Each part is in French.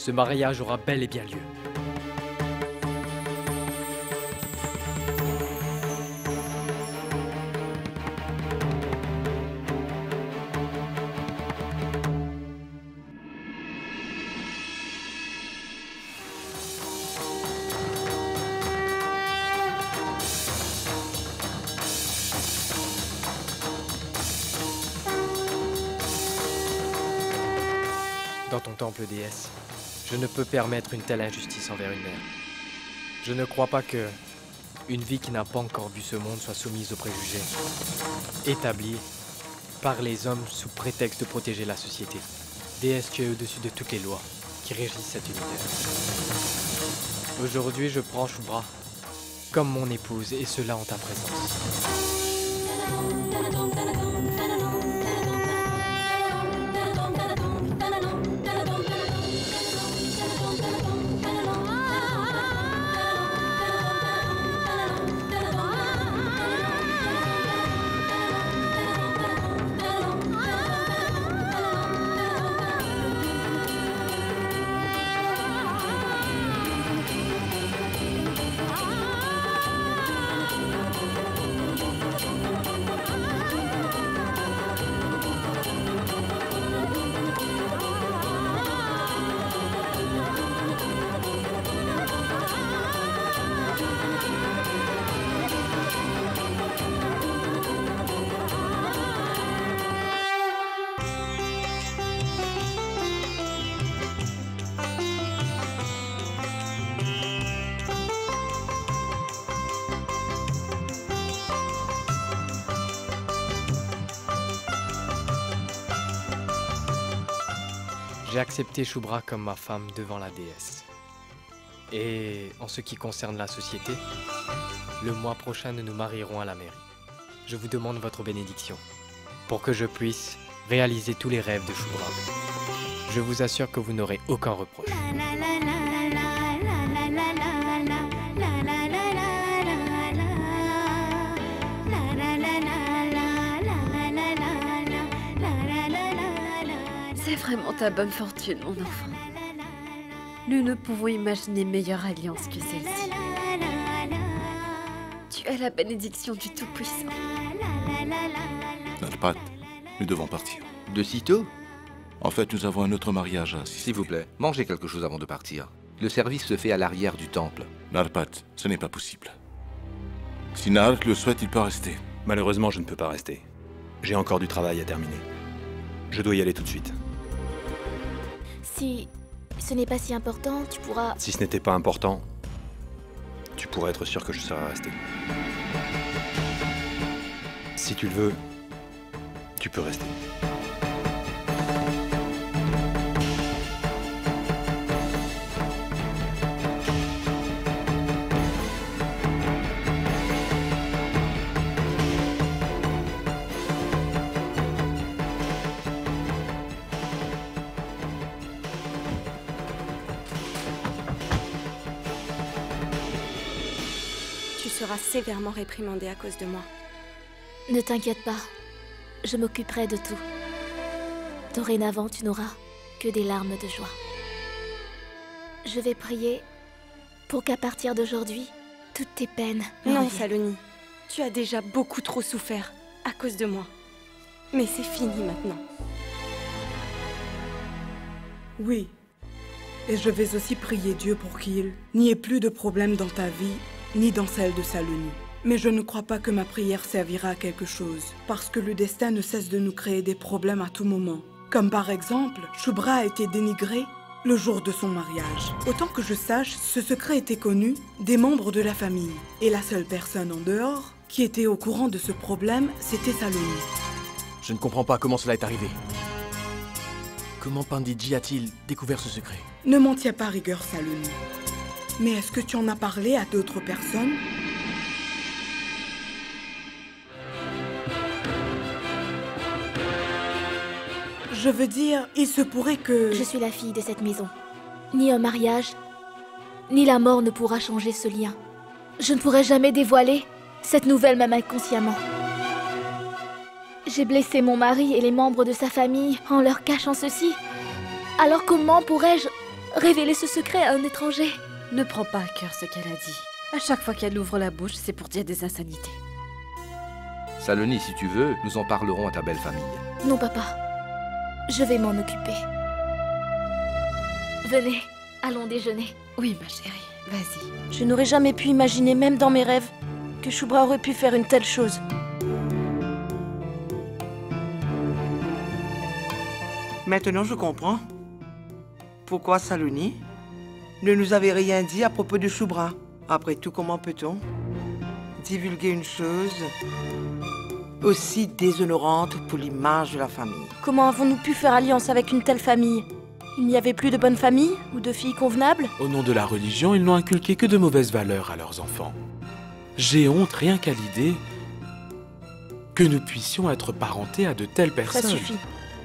Ce mariage aura bel et bien lieu. Dans ton temple, déesse, je ne peux permettre une telle injustice envers une mère. Je ne crois pas que une vie qui n'a pas encore vu ce monde soit soumise aux préjugés établis par les hommes sous prétexte de protéger la société. Déesse, tu es au-dessus de toutes les lois qui régissent cet univers. Aujourd'hui, je prends Shubhra comme mon épouse, et cela en ta présence. J'ai accepté Shubhra comme ma femme devant la déesse. Et en ce qui concerne la société, le mois prochain nous nous marierons à la mairie. Je vous demande votre bénédiction pour que je puisse réaliser tous les rêves de Shubhra. Je vous assure que vous n'aurez aucun reproche. C'est vraiment ta bonne fortune, mon enfant. Nous ne pouvons imaginer meilleure alliance que celle-ci. Tu as la bénédiction du Tout-Puissant. Narpat, nous devons partir. De sitôt? En fait, nous avons un autre mariage à assister. S'il vous plaît, mangez quelque chose avant de partir. Le service se fait à l'arrière du temple. Narpat, ce n'est pas possible. Si Nahar le souhaite, il peut rester. Malheureusement, je ne peux pas rester. J'ai encore du travail à terminer. Je dois y aller tout de suite. Si ce n'est pas si important, tu pourras... Si ce n'était pas important, tu pourrais être sûr que je serais resté. Si tu le veux, tu peux rester. Tu seras sévèrement réprimandé à cause de moi. Ne t'inquiète pas, je m'occuperai de tout. Dorénavant, tu n'auras que des larmes de joie. Je vais prier pour qu'à partir d'aujourd'hui, toutes tes peines me Non, reviennent. Saloni, tu as déjà beaucoup trop souffert à cause de moi. Mais c'est fini maintenant. Oui. Et je vais aussi prier Dieu pour qu'il n'y ait plus de problèmes dans ta vie, ni dans celle de Saloni. Mais je ne crois pas que ma prière servira à quelque chose, parce que le destin ne cesse de nous créer des problèmes à tout moment. Comme par exemple, Shubhra a été dénigrée le jour de son mariage. Autant que je sache, ce secret était connu des membres de la famille. Et la seule personne en dehors qui était au courant de ce problème, c'était Saloni. Je ne comprends pas comment cela est arrivé. Comment Panditji a-t-il découvert ce secret? Ne m'en tiens pas rigueur, Saloni. Mais est-ce que tu en as parlé à d'autres personnes? Je veux dire, il se pourrait que... Je suis la fille de cette maison. Ni un mariage, ni la mort ne pourra changer ce lien. Je ne pourrai jamais dévoiler cette nouvelle même inconsciemment. J'ai blessé mon mari et les membres de sa famille en leur cachant ceci. Alors comment pourrais-je révéler ce secret à un étranger. Ne prends pas à cœur ce qu'elle a dit. À chaque fois qu'elle ouvre la bouche, c'est pour dire des insanités. Saloni, si tu veux, nous en parlerons à ta belle famille. Non, papa. Je vais m'en occuper. Venez, allons déjeuner. Oui, ma chérie, vas-y. Je n'aurais jamais pu imaginer, même dans mes rêves, que Shubra aurait pu faire une telle chose. Maintenant, je comprends. Pourquoi Saloni ne nous avait rien dit à propos de Shubra? Après tout, comment peut-on divulguer une chose aussi déshonorante pour l'image de la famille? Comment avons-nous pu faire alliance avec une telle famille? Il n'y avait plus de bonne famille ou de filles convenables? Au nom de la religion, ils n'ont inculqué que de mauvaises valeurs à leurs enfants. J'ai honte rien qu'à l'idée que nous puissions être parentés à de telles personnes. Ça suffit.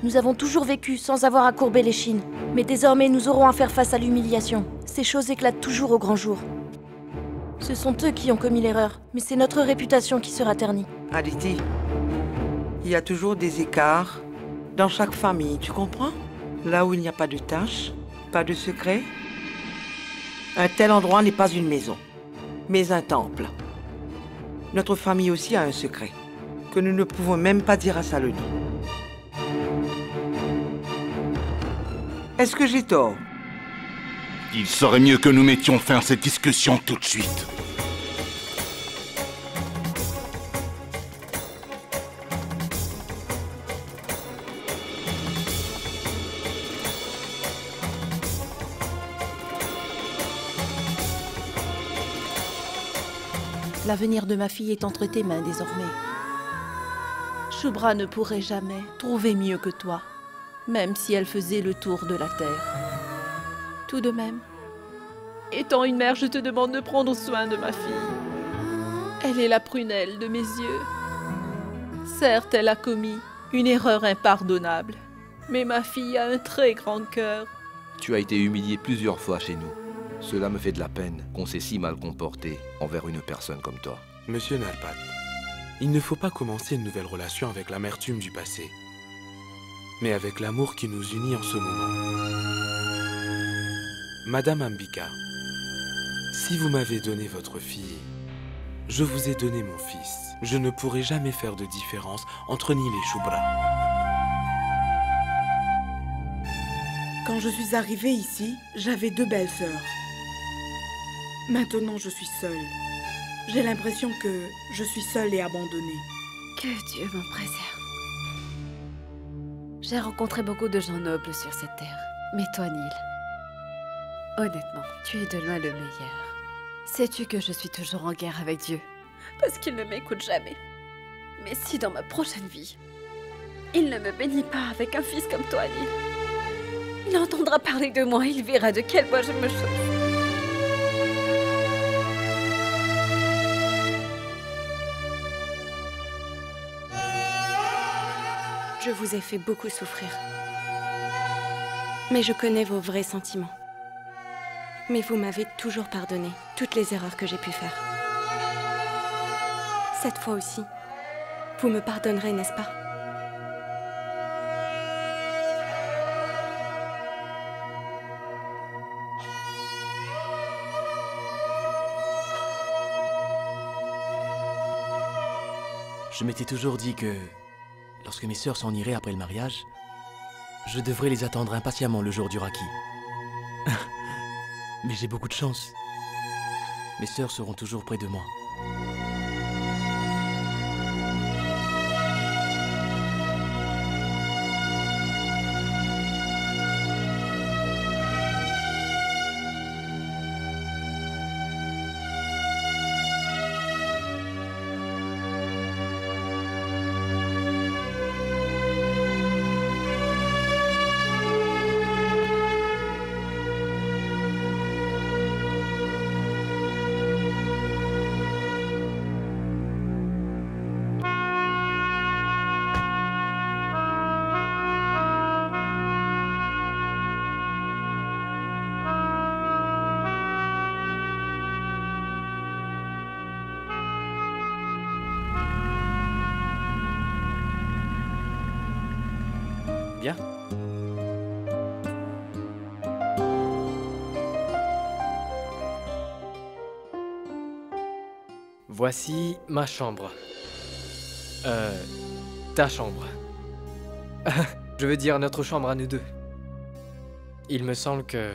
Nous avons toujours vécu sans avoir à courber l'échine. Mais désormais, nous aurons à faire face à l'humiliation. Ces choses éclatent toujours au grand jour. Ce sont eux qui ont commis l'erreur, mais c'est notre réputation qui sera ternie. Aditi, il y a toujours des écarts dans chaque famille, tu comprends? Là où il n'y a pas de tâches, pas de secret, un tel endroit n'est pas une maison, mais un temple. Notre famille aussi a un secret, que nous ne pouvons même pas dire à Saloni. Est-ce que j'ai tort? Il serait mieux que nous mettions fin à cette discussion tout de suite. L'avenir de ma fille est entre tes mains désormais. Shubra ne pourrait jamais trouver mieux que toi, même si elle faisait le tour de la terre. Tout de même, étant une mère, je te demande de prendre soin de ma fille. Elle est la prunelle de mes yeux. Certes, elle a commis une erreur impardonnable, mais ma fille a un très grand cœur. Tu as été humilié plusieurs fois chez nous. Cela me fait de la peine qu'on s'est si mal comporté envers une personne comme toi. Monsieur Nalpat, il ne faut pas commencer une nouvelle relation avec l'amertume du passé, mais avec l'amour qui nous unit en ce moment. Madame Ambika, si vous m'avez donné votre fille, je vous ai donné mon fils. Je ne pourrai jamais faire de différence entre Nil et Shubra. Quand je suis arrivée ici, j'avais 2 belles sœurs. Maintenant, je suis seule. J'ai l'impression que je suis seule et abandonnée. Que Dieu m'en préserve. J'ai rencontré beaucoup de gens nobles sur cette terre. Mais toi, Nil, honnêtement, tu es de loin le meilleur. Sais-tu que je suis toujours en guerre avec Dieu? Parce qu'il ne m'écoute jamais. Mais si dans ma prochaine vie, il ne me bénit pas avec un fils comme toi, Nil, il entendra parler de moi, il verra de quel bois je me chauffe. Je vous ai fait beaucoup souffrir. Mais je connais vos vrais sentiments. Mais vous m'avez toujours pardonné toutes les erreurs que j'ai pu faire. Cette fois aussi, vous me pardonnerez, n'est-ce pas? Je m'étais toujours dit que, lorsque mes sœurs s'en iraient après le mariage, je devrais les attendre impatiemment le jour du Raki. Mais j'ai beaucoup de chance. Mes sœurs seront toujours près de moi. Bien. Voici ma chambre. Ta chambre. Je veux dire notre chambre à nous deux. Il me semble que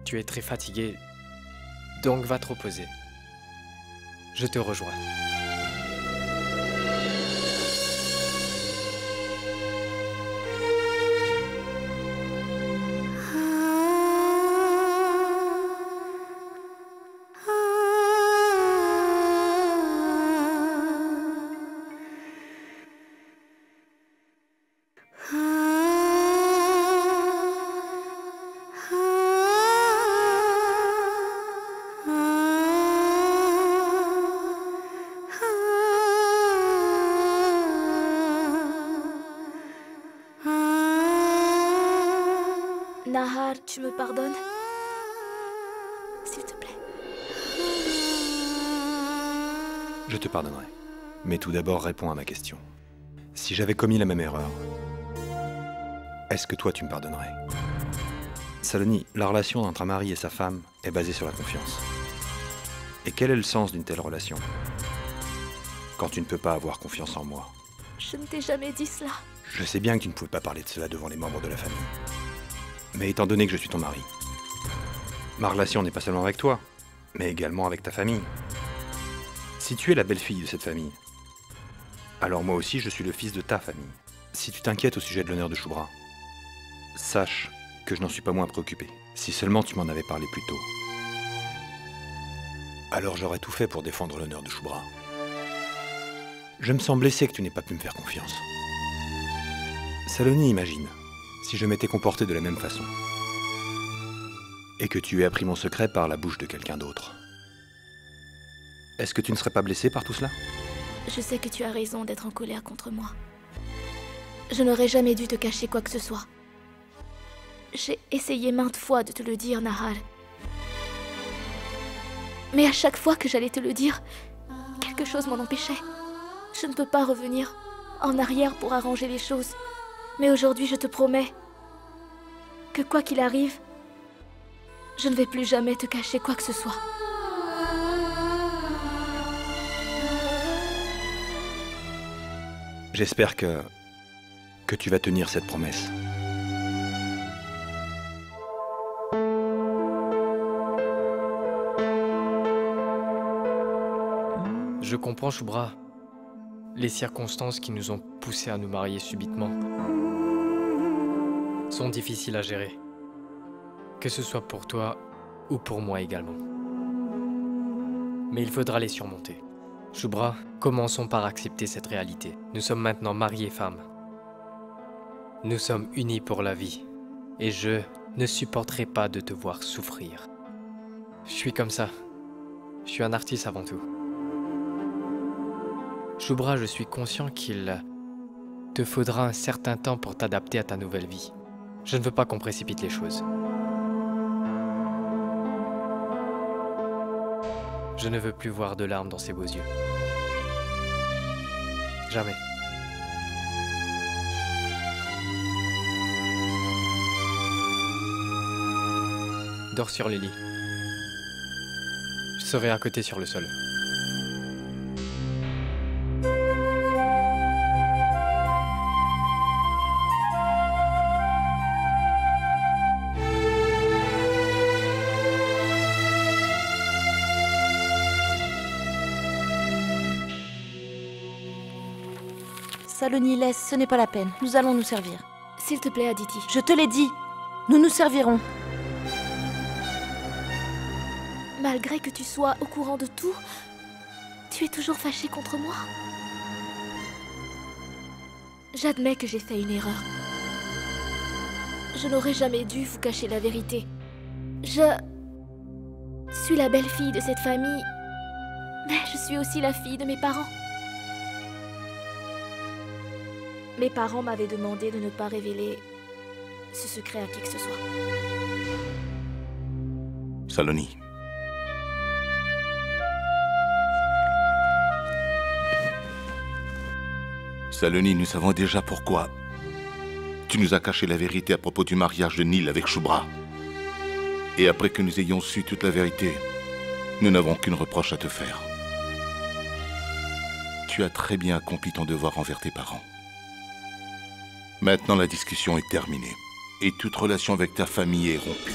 tu es très fatigué, donc va te reposer. Je te rejoins. Nahar, tu me pardonnes? S'il te plaît. Je te pardonnerai. Mais tout d'abord, réponds à ma question. Si j'avais commis la même erreur, est-ce que toi tu me pardonnerais? Saloni, la relation entre un mari et sa femme est basée sur la confiance. Et quel est le sens d'une telle relation quand tu ne peux pas avoir confiance en moi? Je ne t'ai jamais dit cela. Je sais bien que tu ne pouvais pas parler de cela devant les membres de la famille. Mais étant donné que je suis ton mari, ma relation n'est pas seulement avec toi, mais également avec ta famille. Si tu es la belle-fille de cette famille, alors moi aussi je suis le fils de ta famille. Si tu t'inquiètes au sujet de l'honneur de Shubra, sache que je n'en suis pas moins préoccupé. Si seulement tu m'en avais parlé plus tôt, alors j'aurais tout fait pour défendre l'honneur de Shubra. Je me sens blessé que tu n'aies pas pu me faire confiance. Saloni, imagine, si je m'étais comporté de la même façon, et que tu aies appris mon secret par la bouche de quelqu'un d'autre. Est-ce que tu ne serais pas blessé par tout cela? Je sais que tu as raison d'être en colère contre moi. Je n'aurais jamais dû te cacher quoi que ce soit. J'ai essayé maintes fois de te le dire, Nahar. Mais à chaque fois que j'allais te le dire, quelque chose m'en empêchait. Je ne peux pas revenir en arrière pour arranger les choses. Mais aujourd'hui, je te promets que quoi qu'il arrive, je ne vais plus jamais te cacher quoi que ce soit. J'espère que tu vas tenir cette promesse. Je comprends, Shubra. Les circonstances qui nous ont poussés à nous marier subitement sont difficiles à gérer. Que ce soit pour toi ou pour moi également. Mais il faudra les surmonter. Shubra, commençons par accepter cette réalité. Nous sommes maintenant mari et femme. Nous sommes unis pour la vie. Et je ne supporterai pas de te voir souffrir. Je suis comme ça. Je suis un artiste avant tout. Shubra, je suis conscient qu'il te faudra un certain temps pour t'adapter à ta nouvelle vie. Je ne veux pas qu'on précipite les choses. Je ne veux plus voir de larmes dans ses beaux yeux. Jamais. Dors sur le lit. Je serai à côté sur le sol. Saloni, laisse, ce n'est pas la peine. Nous allons nous servir. S'il te plaît, Aditi. Je te l'ai dit. Nous nous servirons. Malgré que tu sois au courant de tout, tu es toujours fâché contre moi. J'admets que j'ai fait une erreur. Je n'aurais jamais dû vous cacher la vérité. Je suis la belle-fille de cette famille, mais je suis aussi la fille de mes parents. Mes parents m'avaient demandé de ne pas révéler ce secret à qui que ce soit. Saloni. Saloni, nous savons déjà pourquoi tu nous as caché la vérité à propos du mariage de Nil avec Shubra. Et après que nous ayons su toute la vérité, nous n'avons qu'une reproche à te faire. Tu as très bien accompli ton devoir envers tes parents. Maintenant, la discussion est terminée. Et toute relation avec ta famille est rompue.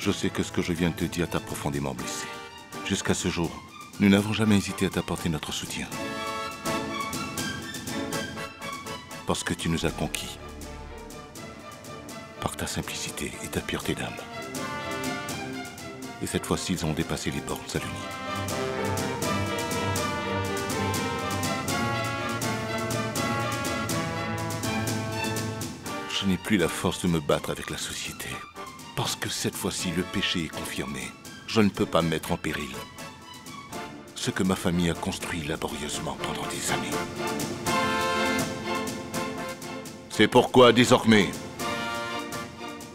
Je sais que ce que je viens de te dire t'a profondément blessé. Jusqu'à ce jour, nous n'avons jamais hésité à t'apporter notre soutien. Parce que tu nous as conquis. Par ta simplicité et ta pureté d'âme. Et cette fois-ci, ils ont dépassé les bornes, Saloni. Je n'ai plus la force de me battre avec la société. Parce que cette fois-ci, le péché est confirmé. Je ne peux pas mettre en péril ce que ma famille a construit laborieusement pendant des années. C'est pourquoi, désormais,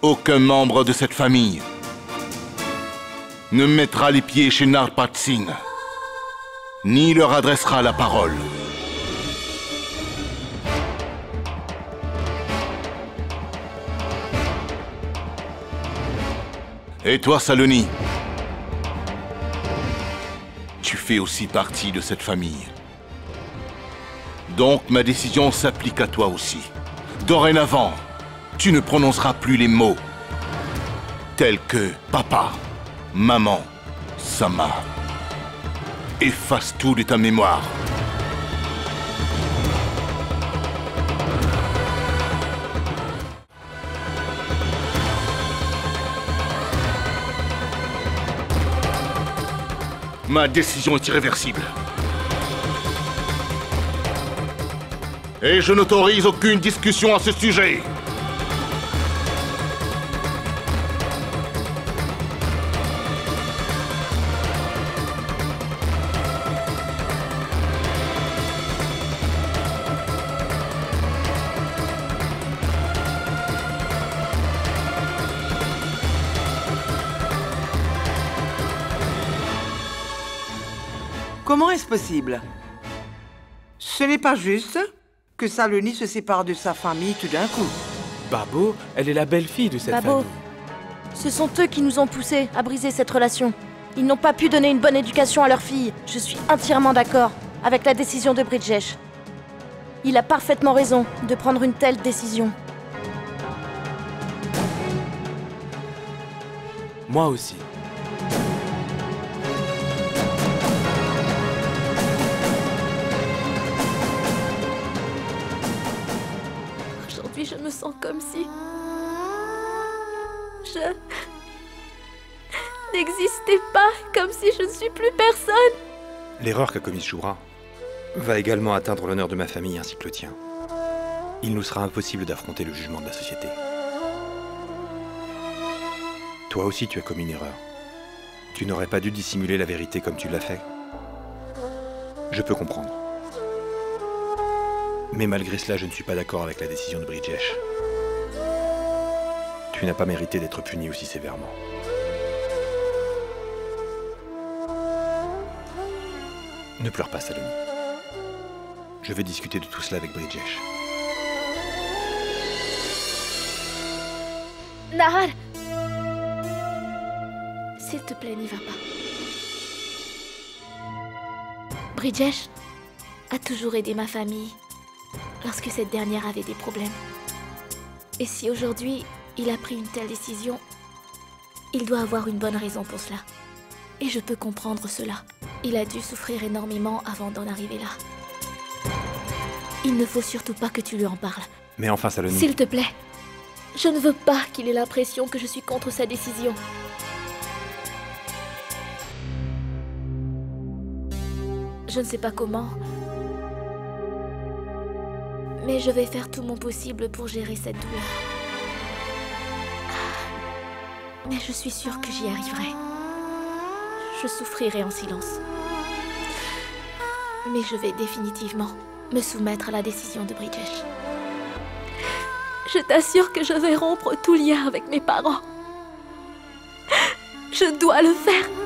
aucun membre de cette famille ne mettra les pieds chez Narpat Singh, ni leur adressera la parole. Et toi, Saloni, tu fais aussi partie de cette famille. Donc ma décision s'applique à toi aussi. Dorénavant, tu ne prononceras plus les mots tels que papa, maman, Sama. Efface tout de ta mémoire. Ma décision est irréversible. Et je n'autorise aucune discussion à ce sujet. Comment est-ce possible? Ce n'est pas juste que Saloni se sépare de sa famille tout d'un coup. Babo, elle est la belle-fille de cette Babo, famille. ce sont eux qui nous ont poussés à briser cette relation. Ils n'ont pas pu donner une bonne éducation à leur fille. Je suis entièrement d'accord avec la décision de Bridgesh. Il a parfaitement raison de prendre une telle décision. Moi aussi. Aujourd'hui, je me sens comme si... je... n'existais pas, comme si je ne suis plus personne. L'erreur qu'a commise Shubhra va également atteindre l'honneur de ma famille ainsi que le tien. Il nous sera impossible d'affronter le jugement de la société. Toi aussi, tu as commis une erreur. Tu n'aurais pas dû dissimuler la vérité comme tu l'as fait. Je peux comprendre. Mais malgré cela, je ne suis pas d'accord avec la décision de Bridgesh. Tu n'as pas mérité d'être puni aussi sévèrement. Ne pleure pas, Saloni. Je vais discuter de tout cela avec Bridgesh. Nahar, s'il te plaît, n'y va pas. Bridgesh a toujours aidé ma famille lorsque cette dernière avait des problèmes. Et si aujourd'hui, il a pris une telle décision, il doit avoir une bonne raison pour cela. Et je peux comprendre cela. Il a dû souffrir énormément avant d'en arriver là. Il ne faut surtout pas que tu lui en parles. Mais enfin, Saloni... S'il te plaît, je ne veux pas qu'il ait l'impression que je suis contre sa décision. Je ne sais pas comment, mais je vais faire tout mon possible pour gérer cette douleur. Mais je suis sûre que j'y arriverai. Je souffrirai en silence. Mais je vais définitivement me soumettre à la décision de Bridgesh. Je t'assure que je vais rompre tout lien avec mes parents. Je dois le faire.